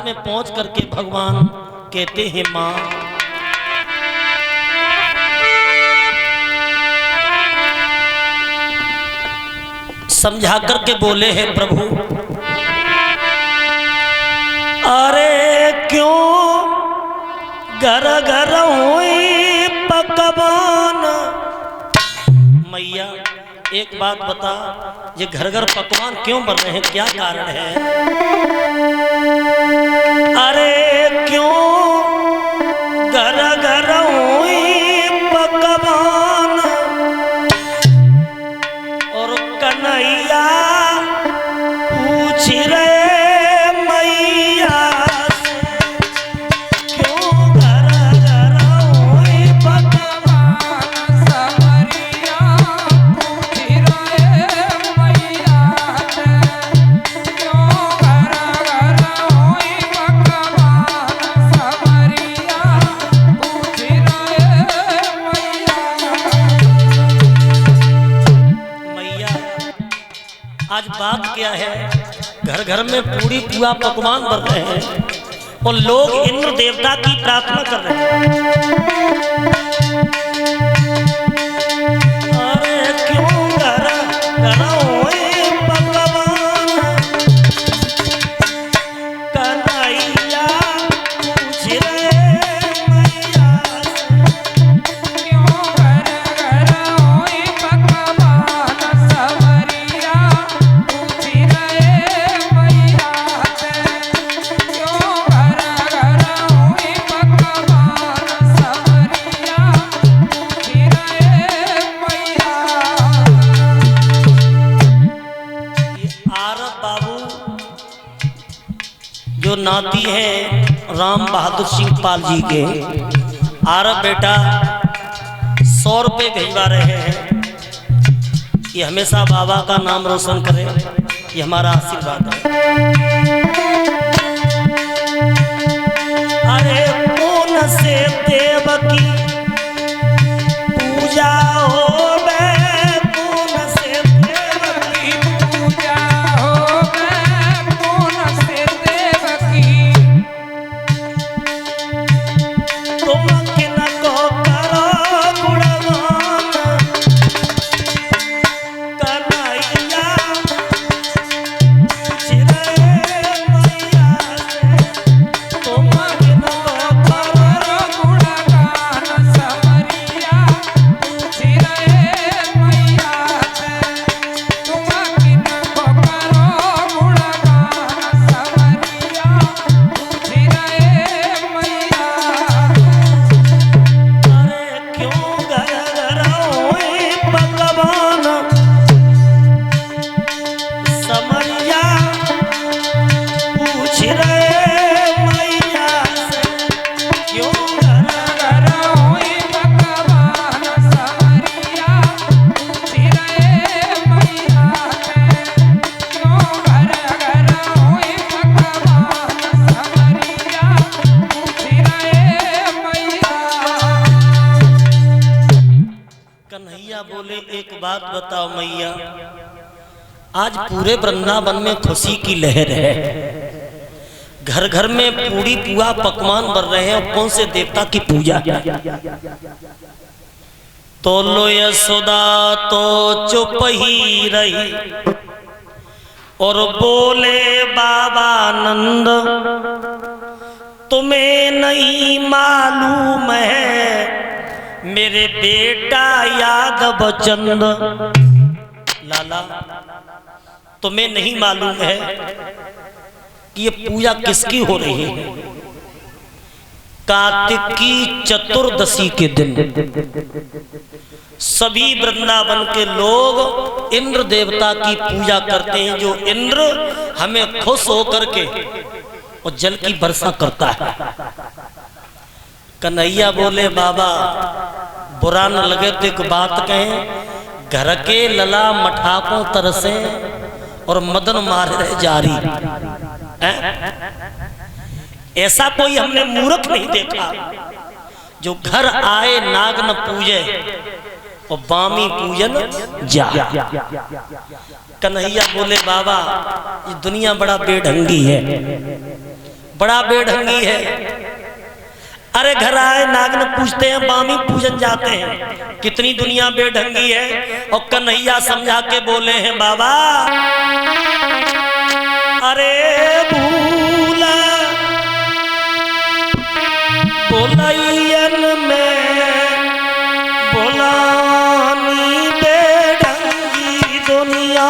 में पहुंच करके भगवान कहते हैं मां, समझा करके बोले हैं प्रभु, अरे क्यों घर घर हुई पकवान। मैया एक बात बता, ये घर घर पकवान क्यों बन रहे हैं, क्या कारण है? अरे क्यों घर घर हुई पकवान और कन्हैया पूछ रहे मैया से, क्यों घर घर हुई पकवान समरिया पूछ रहे मैया से, क्यों घर घर हुई पकवान समरिया पूछ रहे मैया। आज बात क्या है, घर घर में पूरी पुआ पकवान बन रहे हैं और लोग इंद्र देवता की प्रार्थना कर रहे हैं। अरे क्यों घर घर हुई पकवान, कन्हैया पूछ रहे मैया से, क्यों घर घर हुई पकवान समरिया पूछ रहे मैया से, क्यों घर घर हुई पकवान समरिया पूछ रहे मैया। ये आरब बाबू जो नाती हैं राम बहादुर सिंह पाल जी के, आरब बेटा 100 रुपये भिजवा रहे हैं। ये हमेशा बाबा का नाम रोशन करे, ये हमारा आशीर्वाद है। अरे कौन से देव की पूजा हो, कौन से देव की पूजा हो मैं कौन से देव की, तुम किनको करो गुणगान, कन्हैया पूछ रहे मैया से, तुम किनको करो गुणगान समरिया पूछ रहे मैया से, तुम किनको करो गुणगान समरिया पूछ रहे मैया। अरे क्यों घर घर हुई पकवान समरिया पूछ रहे मैया से, क्यों घर घर हुई पकवान समरिया पूछ रहे मैया से, क्यों घर घर हुई पकवान समरिया पूछ रहे मैया। कन्हैया बोले एक बात बताओ मैया, आज पूरे वृंदावन में खुशी की लहर है, घर घर में पूरी पुआ पकवान बन रहे हैं और कौन से देवता की पूजा। तो लो यशोदा तो चुप ही रही और बोले बाबा नंद, तुम्हें नहीं मालूम है मेरे बेटा यादव चंद। लाला तुम्हें नहीं मालूम है कि ये पूजा किसकी हो रही है? कार्तिक की चतुर्दशी के दिन सभी वृंदावन के लोग इंद्र देवता की पूजा करते हैं, जो इंद्र हमें खुश होकर के और जल की वर्षा करता है। कन्हैया बोले बाबा बुरा न लगे तो एक बात कहें, घर के लला मठाकों तरसे और मदन मारे रहे जारी। ऐसा कोई हमने मूर्ख नहीं देखा जो घर आए नाग न पूजे और बामी पूजन जा। कन्हैया बोले बाबा ये दुनिया बड़ा बेढंगी है, बड़ा बेढंगी है। अरे घर आए नागन पूछते हैं, बामी पूजन जाते हैं, कितनी दुनिया बेढंगी है। और कन्हैया समझा के बोले हैं बाबा, अरे भूला बोलैयन में बोलानी बेढंगी दुनिया,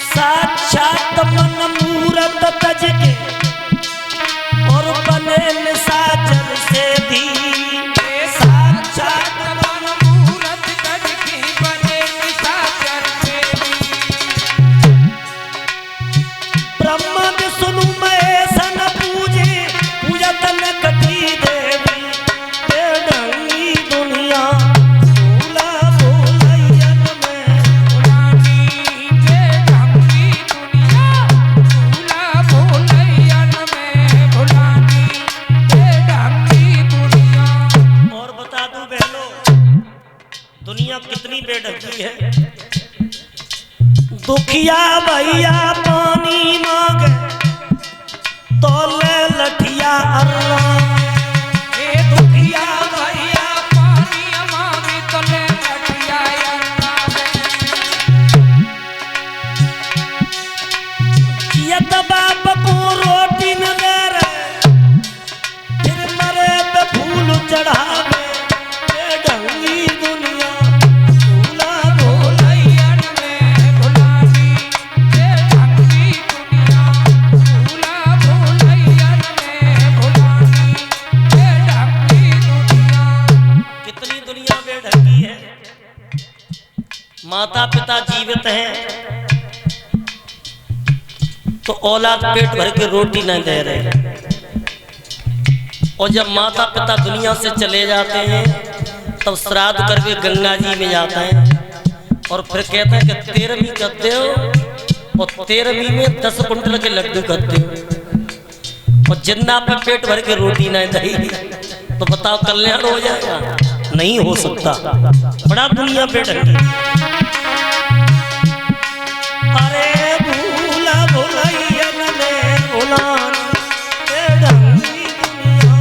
साक्षात मन मूरत तज के और बने निशाचर से भी, साक्षात मन मूरत तज के बने निशाचर से भी। ब्रह्म विष्णु महेश न पूजे, पूजत न कटी देवी बेढंगी दुनिया, भूला बोलैयन में भुलानी बेढंगी दुनिया, भूला बोलैयन में भुलानी बेढंगी दुनिया। और बता दूं बहनों, दुनिया कितनी बेढंगी है। दुखिया भैया पानी मांगे तो ले लठिया अर्रा, ए दुखिया भैया पानी मांगे तो ले लठिया अर्रा। यत बाप को रोटी न दे रहे, फिर मरे पे फूल चढ़ावे बेढंगी दुनिया, भूला बोलैयन में भुलानी बेढंगी दुनिया, भूला बोलैयन में भुलानी बेढंगी दुनिया। कितनी दुनिया बेढंगी है। माता पिता जीवित हैं तो औलाद पेट भर के रोटी नहीं दे रहे, और जब माता पिता दुनिया से चले जाते हैं तब श्राद्ध करके गंगा जी में जाते हैं और फिर कहते हैं कि 13वीं करते हो, और 13वीं में 10 कुंटल के लड्डू करते हो, और जिंदा पे पेट भर के रोटी नहीं दही, तो बताओ कल्याण हो जाएगा? नहीं हो सकता। बड़ा दुनिया बेढंगी। अरे भूला बोलैयन में भुलानी बेढंगी दुनिया,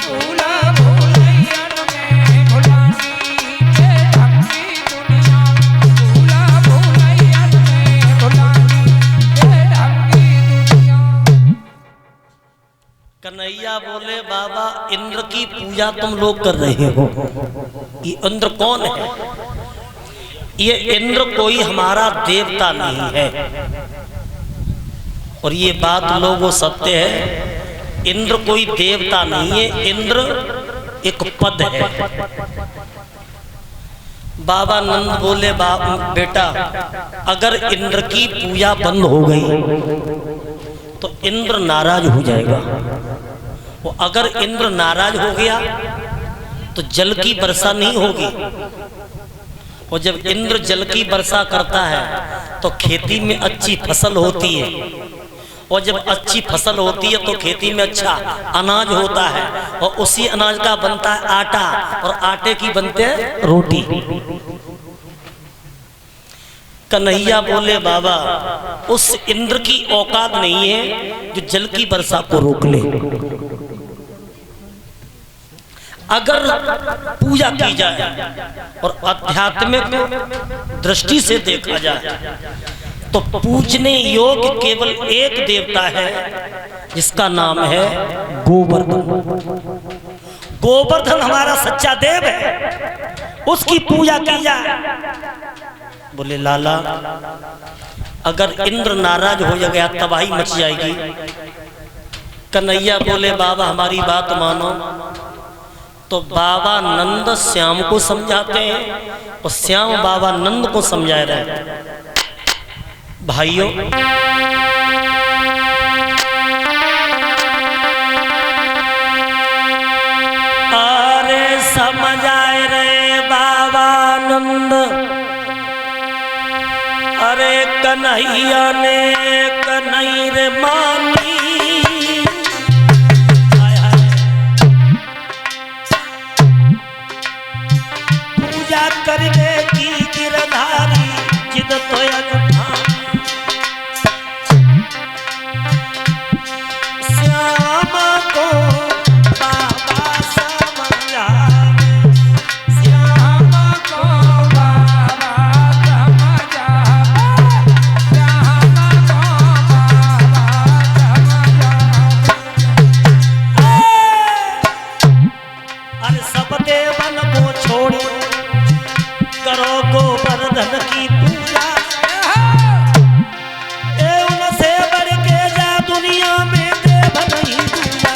भूला बोलैयन में भुलानी बेढंगी दुनिया, भूला बोलैयन में भुलानी बेढंगी दुनिया। कन्हैया बोले बाबा, इंद्र की पूजा तुम लोग कर रहे हो, ये इंद्र कौन है? ये इंद्र कोई हमारा देवता नहीं है, और ये बात लोगों सत्य है। इंद्र कोई देवता नहीं है, इंद्र एक पद है। बाबा नंद बोले बेटा, अगर इंद्र की पूजा बंद हो गई तो इंद्र नाराज हो जाएगा, वो अगर इंद्र नाराज हो गया तो जल की वर्षा नहीं होगी, और जब इंद्र जल की वर्षा करता है तो खेती में अच्छी फसल होती है, और जब अच्छी फसल होती है तो खेती में अच्छा अनाज होता है, और उसी अनाज का बनता है आटा, और आटे की बनते हैं रोटी। कन्हैया बोले बाबा, उस इंद्र की औकात नहीं है जो जल की वर्षा को रोक ले। अगर पूजा की जाए और आध्यात्मिक दृष्टि से देखा जाए तो पूजने योग्य केवल एक देवता है जिसका नाम है गोवर्धन। गोवर्धन हमारा सच्चा देव है, उसकी पूजा की जाए। बोले लाला, अगर इंद्र नाराज हो गया तबाही मच जाएगी। कन्हैया बोले बाबा हमारी बात मानो, तो बाबा नंद श्याम को समझाते हैं और श्याम बाबा नंद को समझा रहे हैं। भाइयों, अरे समझ आए रे बाबा नंद, अरे कन्हैया ने कन्हई रे मानी। हाय हाय। पूजा करने की गिरधारी जिद तो श्याम को बाबा समझा, श्याम को बाबा समझा, श्याम को बाबा समझा। अरे सब देवन को छोड़ करो गोवर्धन की पूजा, उनसे बढ़ के जा दुनिया में देव नहीं दूजा।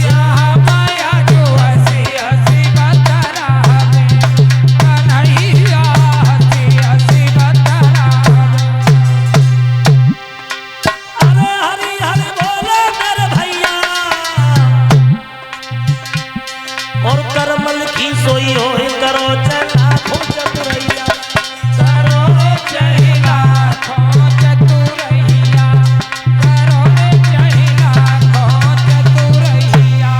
श्याम आया जो हंसी हंसी बता रहा है, कन्हैया हंसी हंसी बता रहा है। अरे हरि हरि बोलो मेरे भैया, और करमल की सोई हो करो चला चतुरैया, करो चहिला खो चतुरैया, करो चहिला खो चतुरैया।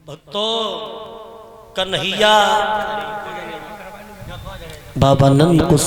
भक्तों कन्हैया बाबा नंद को